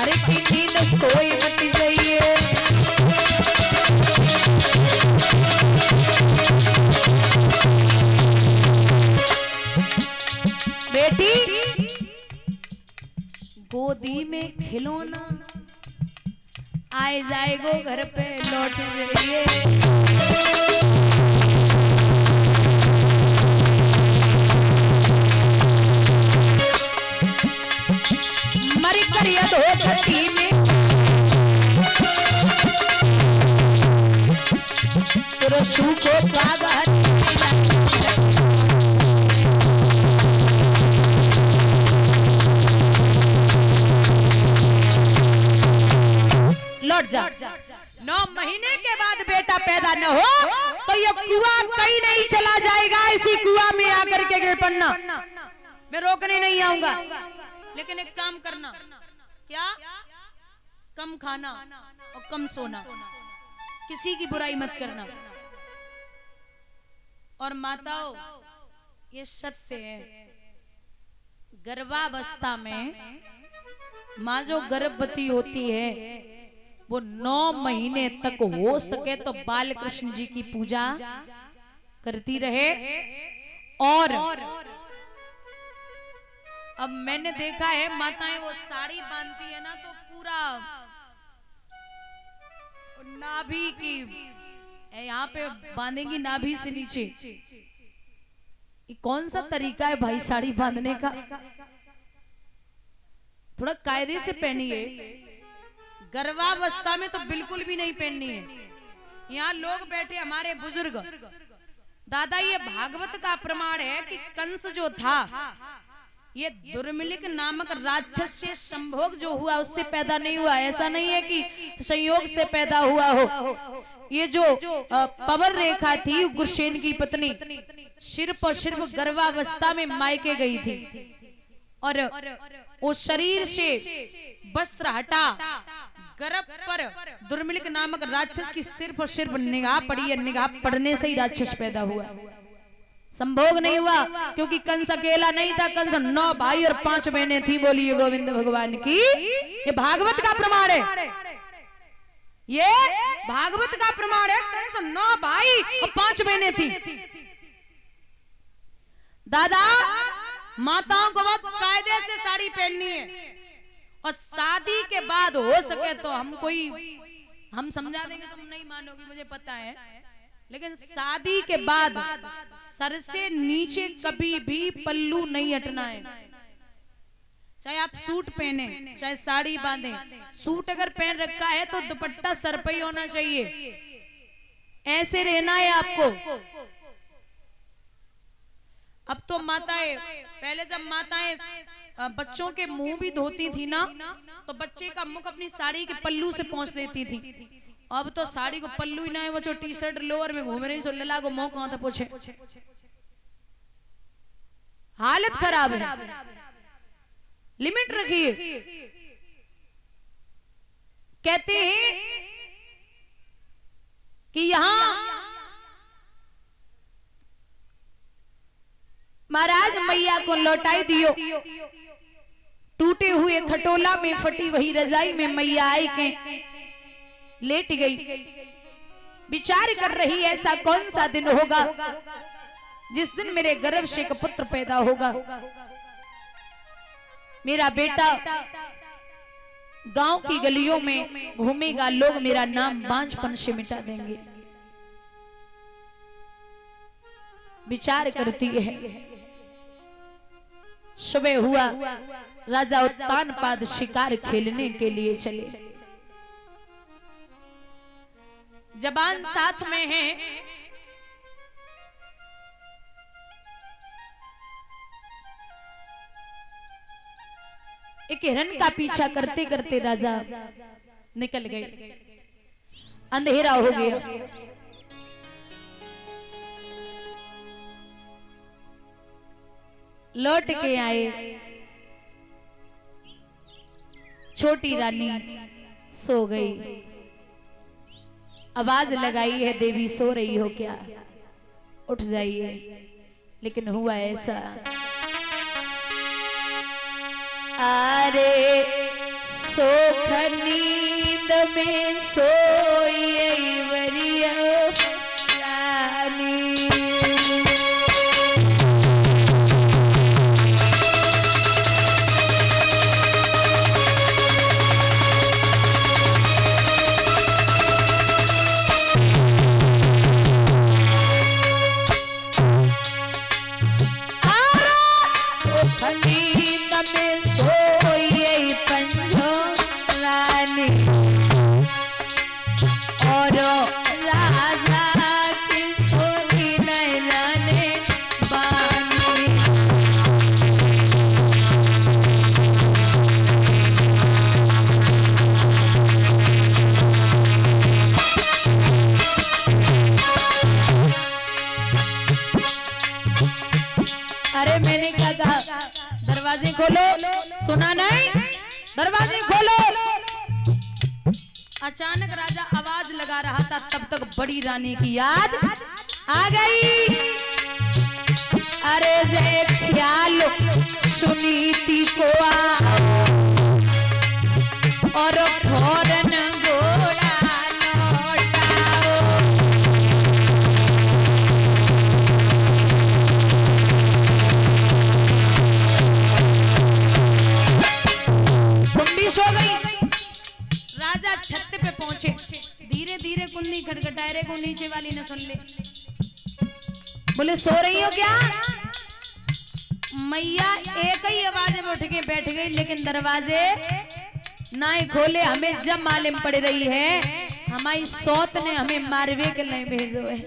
मर की नींद सोई मत जाइए। बेटी गोदी में खिलौना आए जाएगो घर पे लौट जाइए। मरी करिया धोती में रसू को पागल लौट जा। 9 महीने के बाद बेटा पैदा न हो तो ये कुआं कहीं नहीं चला जाएगा। इसी कुआं में आकर के गिर पड़ना। मैं रोकने नहीं आऊंगा, लेकिन एक काम करना। क्या? कम खाना और कम सोना, किसी की बुराई मत करना। और माताओं, ये सत्य है, गर्भावस्था में माँ जो गर्भवती होती है वो 9 महीने तक हो सके तो बाल कृष्ण जी की पूजा करती रहे। और अब मैंने देखा है माताएं वो साड़ी बांधती है ना तो पूरा नाभि की यहाँ पे बांधेंगी, नाभि से नीचे। ये कौन सा तरीका है भाई साड़ी बांधने का? थोड़ा कायदे से पहनिए। गर्भावस्था में तो बिल्कुल भी नहीं पहननी है। यहाँ लोग बैठे हमारे बुजुर्ग दादा, ये भागवत का प्रमाण है कि कंस जो था ये दुर्मिलिक नामक राक्षस से संभोग जो हुआ उससे पैदा नहीं हुआ। ऐसा नहीं है कि संयोग से पैदा हुआ हो। ये जो पवन रेखा थी उग्रसेन की पत्नी सिर्फ और सिर्फ गर्भावस्था में मायके गई थी और वो शरीर से वस्त्र हटा गर्भ पर दुर्मिलिक नामक राक्षस की सिर्फ और सिर्फ निगाह पड़ी है। निगाह पड़ने से ही राक्षस पैदा हुआ, संभोग नहीं हुआ। क्योंकि कंस अकेला नहीं था, कंस 9 भाई और 5 बहनें थी। बोलिए गोविंद भगवान की। ये भागवत का प्रमाण है, ये भागवत का प्रमाण है। कंस 9 भाई और 5 बहनें थी। दादा, माताओं को बहुत कायदे से साड़ी पहननी है और शादी के बाद हो सके तो हम समझा देंगे, तुम नहीं मानोगी मुझे पता है, लेकिन शादी के बाद सर से नीचे कभी भी पल्लू नहीं हटना है। चाहे आप सूट पहने चाहे साड़ी बांधे, सूट अगर पहन रखा है तो दुपट्टा सर पे ही होना चाहिए। ऐसे रहना है आपको। अब तो माताएं, पहले जब माताएं बच्चों के मुंह भी धोती थी ना तो बच्चे का मुख अपनी साड़ी के पल्लू से पोंछ देती थी। अब तो साड़ी को पल्लू ही ना है, वो जो टी शर्ट लोअर में घूम रही, सो लला को मुंह कहां था पूछे। हालत खराब है, लिमिट रखिए। कहते हैं कि यहां महाराज मैया को लौटाई दियो। टूटे हुए खटोला में फटी वही रजाई में मैया आई के लेट गई। विचार कर रही ऐसा कौन सा दिन होगा जिस दिन मेरे गर्भ से एक पुत्र पैदा होगा। मेरा बेटा गांव की गलियों में घूमेगा, लोग मेरा नाम बांझपन से मिटा देंगे। विचार करती है। सुबह हुआ, राजा उत्तानपाद शिकार खेलने के लिए चले। जबान साथ में है, एक हिरण का पीछा करते करते राजा निकल गए। अंधेरा हो गया। लौट के आए, छोटी रानी सो गई। आवाज लगाई है, देवी सो रही हो क्या, उठ जाइए। लेकिन हुआ ऐसा, अरे सोख नींद में सोई वरिया रानी। अरे मैंने क्या कहा, दरवाजे खोलो, सुना नहीं? दरवाजे खोलो। अचानक राजा आवाज लगा रहा था, तब तक बड़ी रानी की याद आ गई। अरे जे ख्याल सुनीति को और फौरन घोड़ा लौटाओ। सो गई। राजा छत पे पहुंचे, धीरे धीरे कुंडी खटखटाए रे को नीचे वाली न सुन ले। बोले सो रही हो क्या? मैया एक ही आवाज में उठ के बैठ गई, लेकिन दरवाजे ना ही खोले। हमें जब मालूम पड़ रही है हमारी सौत ने हमें मारवे के लिए भेजो है।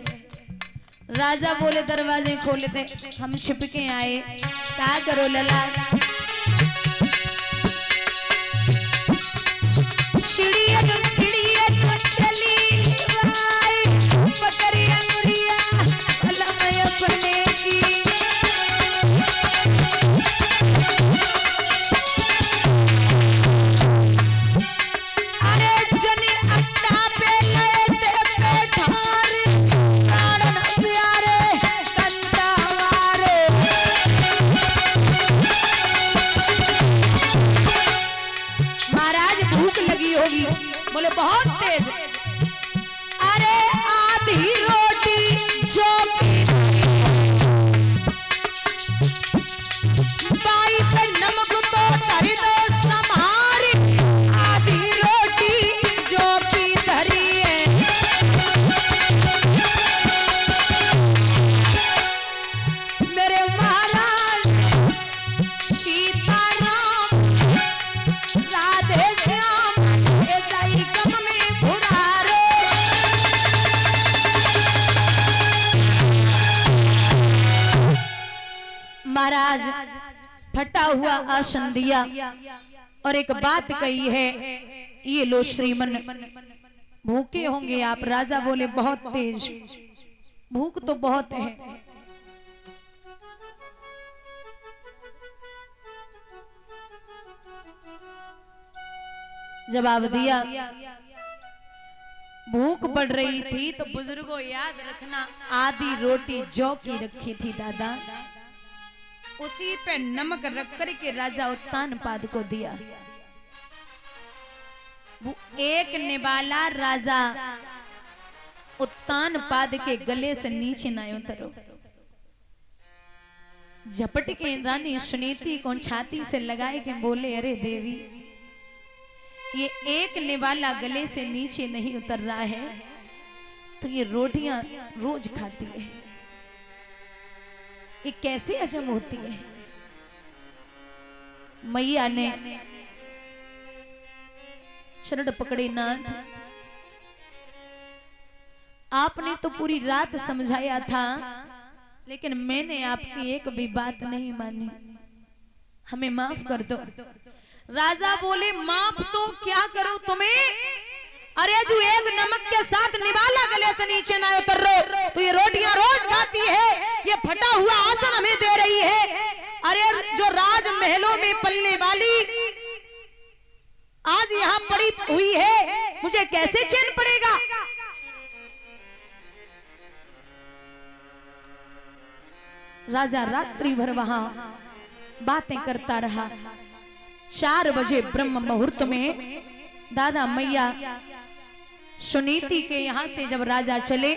राजा बोले दरवाजे खोले थे, हम छिप के आए। क्या करो लला? बोले बहुत तेज। अरे आधी रोटी जो बाई पे नमक तो धरी दो संभारी। आधी रोटी जो की धरी है, मेरे महाराज सीताराम राधे श्याम गम में भुरारो। महाराज फटा हुआ आसन दिया और एक बात कही है, ये लो श्रीमन, भूखे होंगे आप? राजा बोले बहुत तेज, भूख तो बहुत है। जवाब दिया, भूख बढ़ रही थी तो बुजुर्गों याद रखना, आधी रोटी जौ की रखी थी दादा, उसी पे नमक रख कर के राजा उत्तानपाद को दिया। वो एक निवाला राजा उत्तानपाद के गले से नीचे ना उतरो। झपट के रानी सुनीति को छाती से लगाए के बोले, अरे देवी, ये एक निवाला गले से नीचे नहीं उतर रहा है तो ये रोटियां रोज खाती है, ये कैसे हजम होती है? मैया ने शरण पकड़े, नाथ आपने तो पूरी रात समझाया था, लेकिन मैंने आपकी एक भी बात नहीं मानी, हमें माफ कर दो। राजा बोले, माफ तो क्या करूं तुम्हें? अरे जो एक नमक के साथ निवाला गले से नीचे ना उतर रो तो ये रोटियां रोज खाती है, ये फटा हुआ आसन हमें दे रही है। अरे जो राज महलों में पलने वाली आज यहाँ पड़ी हुई है, मुझे कैसे चैन पड़ेगा? राजा रात्रि भर वहां बातें करता रहा। 4 बजे ब्रह्म मुहूर्त में दादा मैया सुनीति के यहां से जब राजा चले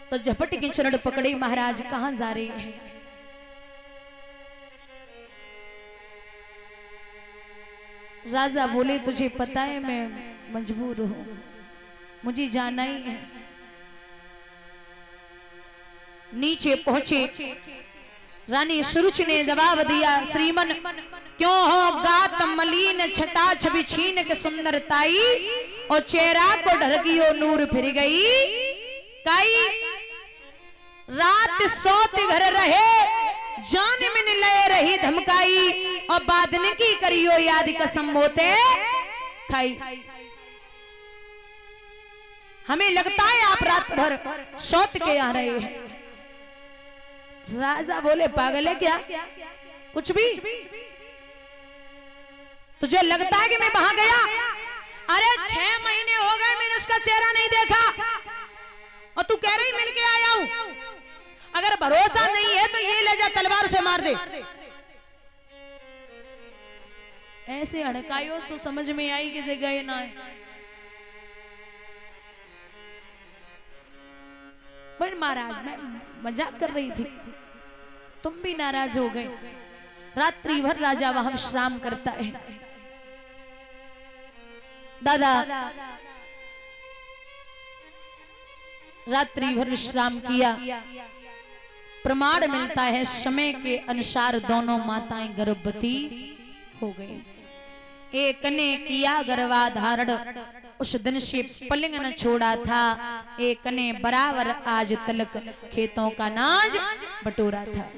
तो झपट के चरण पकड़े, महाराज कहां जा रहे हैं? राजा बोले तुझे पता है मैं मजबूर हूं, मुझे जाना ही है। नीचे पहुंचे, रानी सुरुचि ने जवाब दिया, श्रीमन क्यों हो गात मलिन छटा छवि छीन के सुंदरताई, और चेहरा को ढरकियो नूर फिर गई, कई रात सोत घर रहे जान में लय रही धमकाई, और बादन की करियो याद कसम मोते खाई। हमें लगता है आप रात भर सोत के आ रहे हैं। राजा बोले पागल है क्या, कुछ भी तुझे लगता है कि मैं वहां गया? अरे 6 महीने हो गए मैंने उसका चेहरा नहीं देखा, और तू कह रही मिल के आया हूं। अगर भरोसा नहीं है तो ये ले जा तलवार से मार दे। ऐसे हड़काइयों तो समझ में आई कि से गए ना है। पर महाराज मैं मजाक कर रही थी, तुम भी नाराज हो गए। रात्रि भर राजा वहां विश्राम करता है। दादा रात्रि भर विश्राम किया। प्रमाण मिलता है समय के अनुसार दोनों माताएं गर्भवती हो गई। एक ने किया गर्भाधारण, उस दिन से पलिंग न छोड़ा था। एक ने बराबर आज तलक खेतों का नाज बटोरा था।